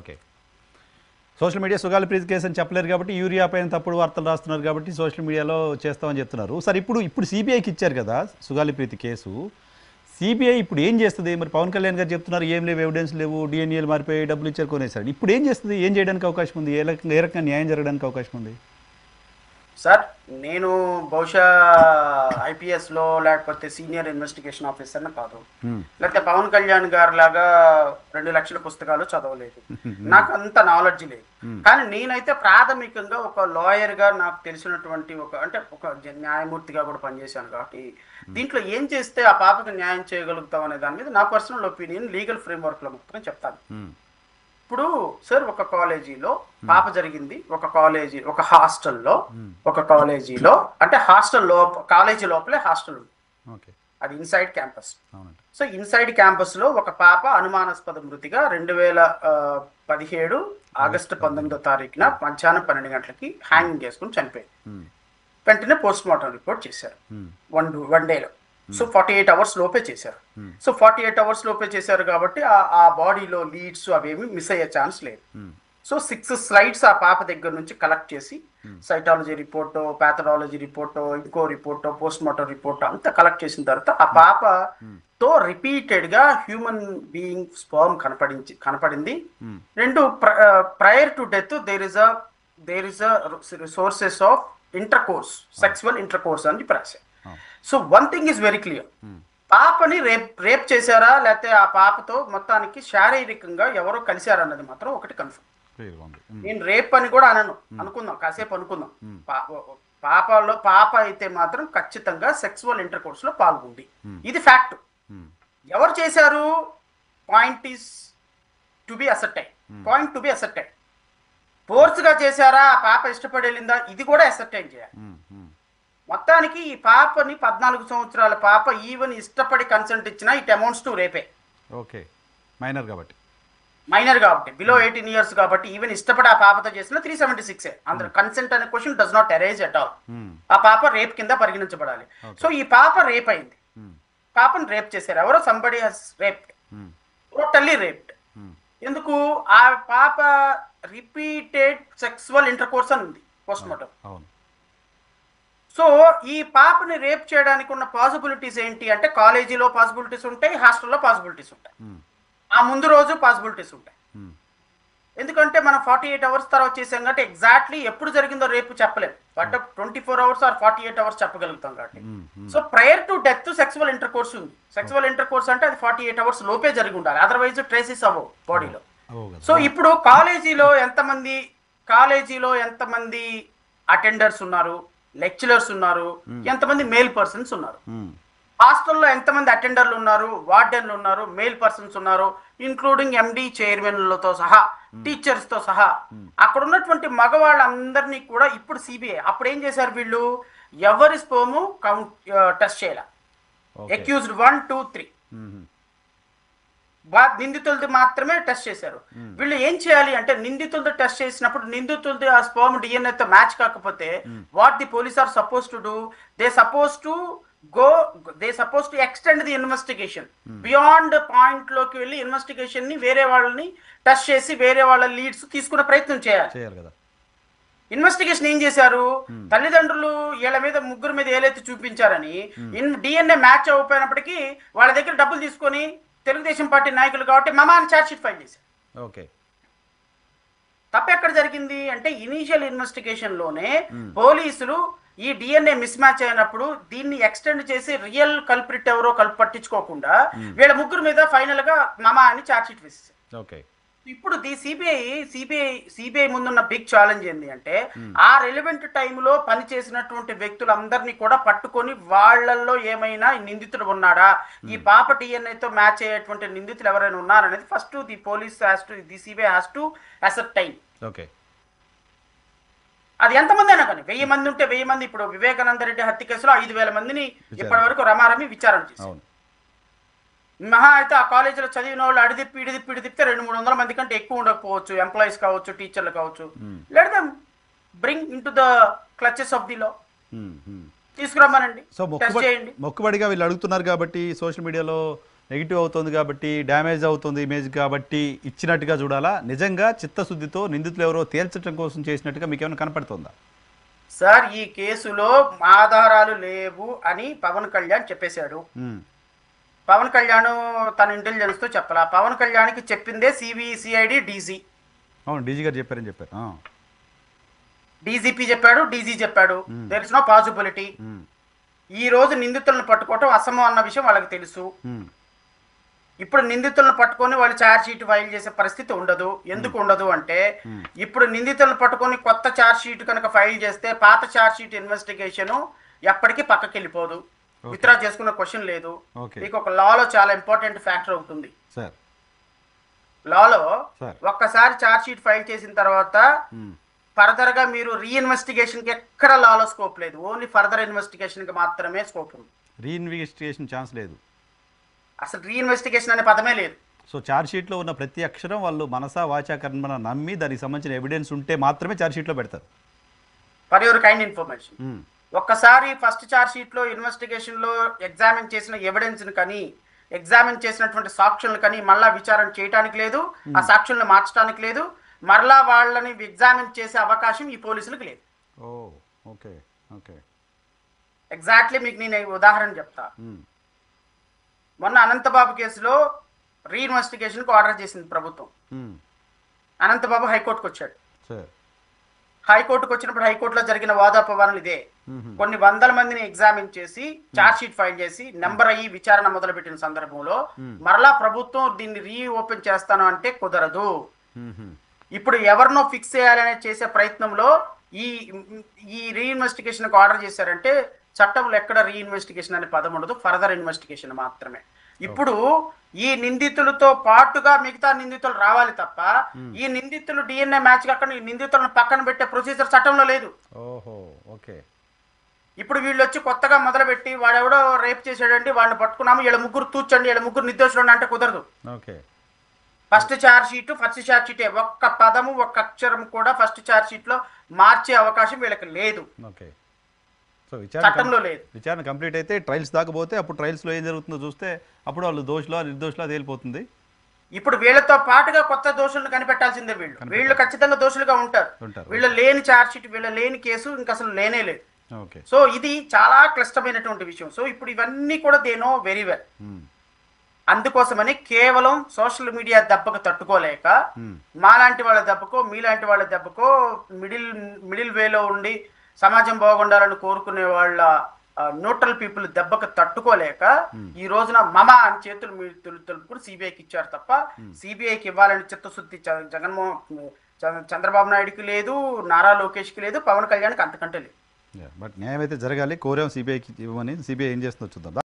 Okay. Social media Sugali ప్రీతి case అని చెప్పలేరు కాబట్టి యూరియా పైన తప్పుడు వార్తలు రాస్తున్నారు కాబట్టి సోషల్ మీడియాలో చేస్తామని చెప్తున్నారు. సార్ ఇప్పుడు సిబిఐకి ఇచ్చారు కదా సుగాలి ప్రీతి కేసు. సిబిఐ ఇప్పుడు ఏం చేస్తుంది? మరి పవన్ కళ్యాణ్ గారు చెప్తున్నారు ఏం లేవు, ఎవిడెన్స్ లేవు, డిఎన్ఏలు మారిపోయి డబ్బులు ఇచ్చారు కొనేసారు. ఇప్పుడు ఏం చేస్తుంది? ఏం చేయడానికి అవకాశం ఉంది? ఏ రకంగా న్యాయం జరగడానికి అవకాశం ఉంది? సార్ నేను బహుశా ఐపీఎస్లో లేకపోతే సీనియర్ ఇన్వెస్టిగేషన్ ఆఫీసర్ని కాదు, లేకపోతే పవన్ కళ్యాణ్ గారు లాగా 2 లక్షల పుస్తకాలు చదవలేదు, నాకు అంత నాలెడ్జ్ లేదు. కానీ నేనైతే ప్రాథమికంగా ఒక లాయర్గా నాకు తెలిసినటువంటి ఒక న్యాయమూర్తిగా కూడా పనిచేశాను కాబట్టి దీంట్లో ఏం చేస్తే ఆ పాపకు న్యాయం చేయగలుగుతాం అనే దాని మీద నా పర్సనల్ ఒపీనియన్ లీగల్ ఫ్రేమ్వర్క్లో మొత్తం చెప్తాను. ఇప్పుడు సార్ ఒక కాలేజీలో పాప జరిగింది, ఒక హాస్టల్లో అంటే కాలేజీ లోపలే హాస్టల్ ఉంది, అది inside campus. So inside campus లో ఒక పాప అనుమానాస్పద మృతిగా 2017 ఆగస్టు 19వ తారీఖున మధ్యాహ్నం 12 గంటలకి హ్యాంగింగ్ చేసుకుని చనిపోయింది. వెంటనే పోస్ట్ మార్టం రిపోర్ట్ చేశారు వన్ డేలో. సో 48 అవర్స్ లోపే చేశారు. సో 48 అవర్స్ లోపే చేశారు కాబట్టి ఆ బాడీలో లీడ్స్ అవేమి మిస్ అయ్యే ఛాన్స్ లేదు. సో 6 స్లైడ్స్ ఆ పాప దగ్గర నుంచి కలెక్ట్ చేసి సైటాలజీ రిపోర్టో, పాథాలజీ రిపోర్టో, ఇంకో రిపోర్టో, పోస్ట్ మార్టం రిపోర్టో అంతా కలెక్ట్ చేసిన తర్వాత ఆ పాపతో రిపీటెడ్ గా హ్యూమన్ బీయింగ్ స్పర్మ్ కనపడింది. 2 prior to death there is a sources of intercourse, sexual intercourse అని రాశారు. So one thing is very clear, పాపని రేప్ చేశారా లేకపోతే ఆ పాపతో మొత్తానికి శారీరకంగా ఎవరో కలిశారన్నది మాత్రం ఒకటి కన్ఫర్మ్. నేను రేప్ అని కూడా అనుకుందాం, కాసేపు అనుకుందాం. పాప అయితే మాత్రం ఖచ్చితంగా సెక్సువల్ ఇంటర్ కోర్స్ లో పాల్గొంది, ఇది ఫ్యాక్ట్. ఎవరు చేశారు point to be ascertain. Force గా చేశారా, ఆ పాప ఇష్టపడి వెళ్ళిందా, ఇది కూడా అసర్టైన్ చేయాలి. మొత్తానికి ఈ పాపని 14 సంవత్సరాల పాప ఈవెన్ ఇష్టపడి కన్సెంట్ ఇచ్చినా ఇట్ అమౌంట్స్ టు రేపే. ఓకే, మైనర్ కాబట్టి బిలో 18 ఇయర్స్ కాబట్టి ఈవెన్ ఇష్టపడి ఆ పాపతో చేసిన 376 అందులో కన్సెంట్ అనే question does not arise at all. ఆ పాప రేప్ కింద పరిగణించబడాలి. సో ఈ పాప రేప్ అయింది, పాపను రేప్ చేశారు. ఎవరో somebody has raped, totally raped. ఎందుకు? ఆ పాప రిపీటెడ్ సెక్సువల్ ఇంటర్ కోర్స్ అని ఉంది పోస్ట్ మార్టం. సో ఈ పాపని రేప్ చేయడానికి ఉన్న పాసిబిలిటీస్ ఏంటి అంటే కాలేజీలో పాసిబిలిటీస్ ఉంటాయి, హాస్టల్లో పాసిబిలిటీస్ ఉంటాయి, ఆ ముందు రోజు పాసిబిలిటీస్ ఉంటాయి. ఎందుకంటే మనం 48 అవర్స్ తర్వాత చేసాం కాబట్టి ఎగ్జాక్ట్లీ ఎప్పుడు జరిగిందో రేపు చెప్పలేము, బట్ 24 అవర్స్ ఆర్ 48 అవర్స్ చెప్పగలుగుతాం కాబట్టి. So prior to death sexual inter course ఉంది. సెక్సువల్ ఇంటర్ కోర్స్ అంటే అది 48 అవర్స్ లోపే జరిగి ఉండాలి, అదర్వైజ్ ట్రేసెస్ అవ్వవు బాడీలో. సో ఇప్పుడు కాలేజీలో ఎంతమంది అటెండర్స్ ఉన్నారు, లెక్చరర్స్ ఉన్నారు, ఎంతమంది మేల్ పర్సన్స్ ఉన్నారు, హాస్టల్లో ఎంతమంది అటెండర్లు ఉన్నారు, వార్డెన్లు ఉన్నారు, మేల్ పర్సన్స్ ఉన్నారు, ఇంక్లూడింగ్ ఎండి చైర్మన్లతో సహా, టీచర్స్ తో సహా అక్కడ ఉన్నటువంటి మగవాళ్ళందరినీ కూడా ఇప్పుడు సిబిఐ అప్పుడు ఏం చేశారు, వీళ్ళు ఎవరి స్పోము టెస్ట్ చేయాల, అక్యూజ్డ్ 1, 2, 3 నిందితులది మాత్రమే టెస్ట్ చేశారు. వీళ్ళు ఏం చేయాలి అంటే నిందితులతో టెస్ట్ చేసినప్పుడు నిందితులది ఆ స్పర్మ్ డిఎన్ఏతో మ్యాచ్ కాకపోతే what the police are suppose to do, they suppose to extend the investigation beyond point లోకి వెళ్ళి ఇన్వెస్టిగేషన్ ని వేరే వాళ్ళని టెస్ట్ చేసి వేరే వాళ్ళ లీడ్స్ తీసుకునే ప్రయత్నం చేయాలి కదా. ఇన్వెస్టిగేషన్ ఏం చేశారు, తల్లిదండ్రులు వీళ్ళ మీద ముగ్గురు మీద ఏలైతే చూపించారని డిఎన్ఏ మ్యాచ్ అవ్వకపోయినప్పటికీ వాళ్ళ దగ్గర డబ్బులు తీసుకొని తెలుగుదేశం పార్టీ నాయకులు కాబట్టి మమాని ఛార్జ్ షీట్ ఫైల్ చేశారు. ఓకే, తప్పు ఎక్కడ జరిగింది అంటే ఇనీషియల్ ఇన్వెస్టిగేషన్ లోనే పోలీసులు ఈ డిఎన్ఏ మిస్ మ్యాచ్ అయినప్పుడు దీన్ని ఎక్స్టెండ్ చేసి రియల్ కల్ప్రిట్ ఎవరో పట్టించుకోకుండా వీళ్ళ ముగ్గురు మీద ఫైనల్ గా మమా అని ఛార్జ్ షీట్ వేసేసారు. ఓకే, ఇప్పుడు సిబిఐ ముందున్న బిగ్ ఛాలెంజ్ ఏంటి అంటే ఆ రెలవెంట్ టైంలో పనిచేసినటువంటి వ్యక్తులందరినీ కూడా పట్టుకొని వాళ్ళల్లో ఏమైనా నిందితుడు ఉన్నాడా, ఈ పాప డిఎన్ఏతో మ్యాచ్ అయ్యేటువంటి నిందితులు ఎవరైనా ఉన్నారనేది first the CBI has to ascertain. Okay, అది ఎంతమంది అయినా కానీ 1000 మంది ఉంటే 1000 మంది. ఇప్పుడు వివేకానంద రెడ్డి హత్య కేసులో 5000 మందిని ఇప్పటి వరకు రమారమి విచారణ చేశారు. మహా అయితే ఆ కాలేజీలో చదివిన వాళ్ళు ఇడిదిప్పితే 200-300 మంది కంటే ఎక్కువ ఉండకపోవచ్చు, ఎంప్లాయీస్ కావచ్చు, టీచర్లు కావచ్చు. Let them bring in to the clutches of the law, తీసుకురమ్మనండి, మొక్కుబడిగా వీళ్ళు అడుగుతున్నారు కాబట్టి సోషల్ మీడియాలో నెగిటివ్ అవుతుంది కాబట్టి, డ్యామేజ్ అవుతుంది ఇమేజ్ కాబట్టి ఇచ్చినట్టుగా చూడాలా? నిజంగా చిత్తశుద్ధితో నిందితులు ఎవరో తేల్చడం కోసం చేసినట్టుగా మీకు ఏమైనా కనపడుతుందా? సార్ ఈ కేసులో ఆధారాలు లేవు అని పవన్ కళ్యాణ్ చెప్పేశాడు. పవన్ కళ్యాణ్ తన ఇంటెలిజెన్స్ తో చెప్పాల. పవన్ కళ్యాణ్కి చెప్పిందే సిబిసిఐడి డీజీ. అవును, డీజీ గారు చెప్పారని చెప్పారు. డీజీపీ చెప్పాడు, డీజీ చెప్పాడు. There is no possibility. ఈ రోజు నిందితులను పట్టుకోవటం అసమం అన్న విషయం వాళ్ళకి తెలుసు. ఇప్పుడు నిందితులను పట్టుకొని వాళ్ళు ఛార్జ్ షీట్ ఫైల్ చేసే పరిస్థితి ఉండదు. ఎందుకు ఉండదు అంటే, ఇప్పుడు నిందితులను పట్టుకొని కొత్త ఛార్జ్ షీట్ కనుక ఫైల్ చేస్తే పాత ఛార్జ్ షీట్ ఇన్వెస్టిగేషన్ ఎప్పటికీ పక్కకి వెళ్ళిపోదు. విత్డ్రా చేసుకున్న క్వశ్చన్ లేదు. మీకు ఒక లాలో చాలా ఇంపార్టెంట్ ఫ్యాక్టర్ అవుతుంది. లాలో ఒక్కసారి ఛార్జ్ షీట్ ఫైల్ చేసిన తర్వాత ఫర్దర్ గా మీరు రీఇన్వెస్టిగేషన్ కి ఎక్కడ లాలో స్కోప్ లేదు. ఓన్లీ ఫర్దర్ ఇన్వెస్టిగేషన్ కి మాత్రమే స్కోప్ ఉంది. రీఇన్వెస్టిగేషన్ ఛాన్స్ లేదు. అసలు రీఇన్వెస్టిగేషన్ అనే పదమే లేదు. సో ఛార్జ్ షీట్ లో ఉన్న ప్రతి అక్షరం వాళ్ళు మనసా వాచా కర్మన నమ్మి దానికి సంబంధించిన ఎవిడెన్స్ ఉంటే మాత్రమే ఛార్జ్ షీట్ లో పెడతారు. ఫర్ యువర్ కైండ్ ఇన్ఫర్మేషన్, ఒక్కసారి ఫస్ట్ ఛార్జ్ షీట్ లో ఇన్వెస్టిగేషన్ లో ఎగ్జామిన్ చేసిన ఎవిడెన్స్ ని కానీ, ఎగ్జామిన్ చేసినటువంటి సాక్షులను కానీ మళ్ళా విచారణ చేయడానికి లేదు. ఆ సాక్షులను మార్చడానికి లేదు. మరలా వాళ్ళని ఎగ్జామిన్ చేసే అవకాశం ఈ పోలీసులకు లేదు. ఎగ్జాక్ట్లీ మీకు నేను ఉదాహరణ చెప్తా. మొన్న అనంతబాబు కేసులో రీఇన్వెస్టిగేషన్కి ఆర్డర్ చేసింది ప్రభుత్వం. అనంతబాబు హైకోర్టుకు వచ్చాడు. హైకోర్టుకు వచ్చినప్పుడు హైకోర్టులో జరిగిన వాదోపవాదనలు ఇదే. కొన్ని వందల మందిని ఎగ్జామిన్ చేసి ఛార్జ్ షీట్ ఫైల్ చేసి నెంబర్ అయ్యి విచారణ మొదలుపెట్టిన సందర్భంలో మరలా ప్రభుత్వం దీన్ని రీఓపెన్ చేస్తాను అంటే కుదరదు. ఇప్పుడు ఎవరినో ఫిక్స్ చేయాలనే చేసే ప్రయత్నంలో ఈ రీఇన్వెస్టిగేషన్ ఆర్డర్ చేశారంటే చట్టంలో ఎక్కడ రీఇన్వెస్టిగేషన్ అనే పదం ఉండదు. ఫర్దర్ ఇన్వెస్టిగేషన్ మాత్రమే. ఇప్పుడు ఈ నిందితులతో పాటుగా మిగతా నిందితులు రావాలి తప్ప ఈ నిందితులు డిఎన్ఏ మ్యాచ్ కాకుండా ఈ నిందితులను పక్కన పెట్టే ప్రొసీజర్ చట్టంలో లేదు. ఇప్పుడు వీళ్ళు వచ్చి కొత్తగా మొదలుపెట్టి వాడెవడో రేప్ చేసాడండి, వాడిని పట్టుకున్నాము, వీళ్ళ ముగ్గురు తూచండి, వీళ్ళ ముగ్గురు నిర్దోషులు అంటే కుదరదు. ఫస్ట్ ఛార్జ్ షీట్ ఒక్క పదము ఒక్క అక్షరం కూడా ఫస్ట్ ఛార్జ్ షీట్ లో మార్చే అవకాశం వీళ్ళకి లేదు. సో చట్టంలో లేదు. విచారణ కంప్లీట్ అయితే ట్రయల్స్ దాకపోతే అప్పుడు ట్రయల్స్ లో ఏం జరుగుతుందో చూస్తే అప్పుడు వాళ్ళు దోషులా నిర్దోషులా తేలిపోతుంది. ఇప్పుడు వీళ్ళతో పాటుగా కొత్త దోషులను కనిపెట్టాల్సిందే. వీళ్ళు ఖచ్చితంగా దోషులుగా ఉంటారు. వీళ్ళ లేని ఛార్జ్ షీట్, వీళ్ళ లేని కేసు ఇంకా అసలు లేనే లేదు. సో ఇది చాలా క్లిష్టమైనటువంటి విషయం. సో ఇప్పుడు ఇవన్నీ కూడా దే నో వెరీ వెల్. అందుకోసమని కేవలం సోషల్ మీడియా దెబ్బకు తట్టుకోలేక మాలాంటి వాళ్ళ దెబ్బకో మీలాంటి వాళ్ళ దెబ్బకో మిడిల్ వేలో ఉండి సమాజం బాగుండాలని కోరుకునే వాళ్ళ న్యూట్రల్ పీపుల్ దెబ్బకు తట్టుకోలేక ఈ రోజున మమ అని చేతులు మీరు తెలుపుకుని సిబిఐకి ఇచ్చారు తప్ప సిబిఐకి ఇవ్వాలని చిత్తశుద్ధి చంద్రబాబు నాయుడుకి లేదు, నారా లోకేష్కి లేదు, పవన్ కళ్యాణ్కి అంతకంటే లేదు. బట్ న్యాయం అయితే జరగాలి. కోరాం సిబిఐకి ఇవ్వమని. సిబిఐ ఏం చేస్తుందో చూద్దాం.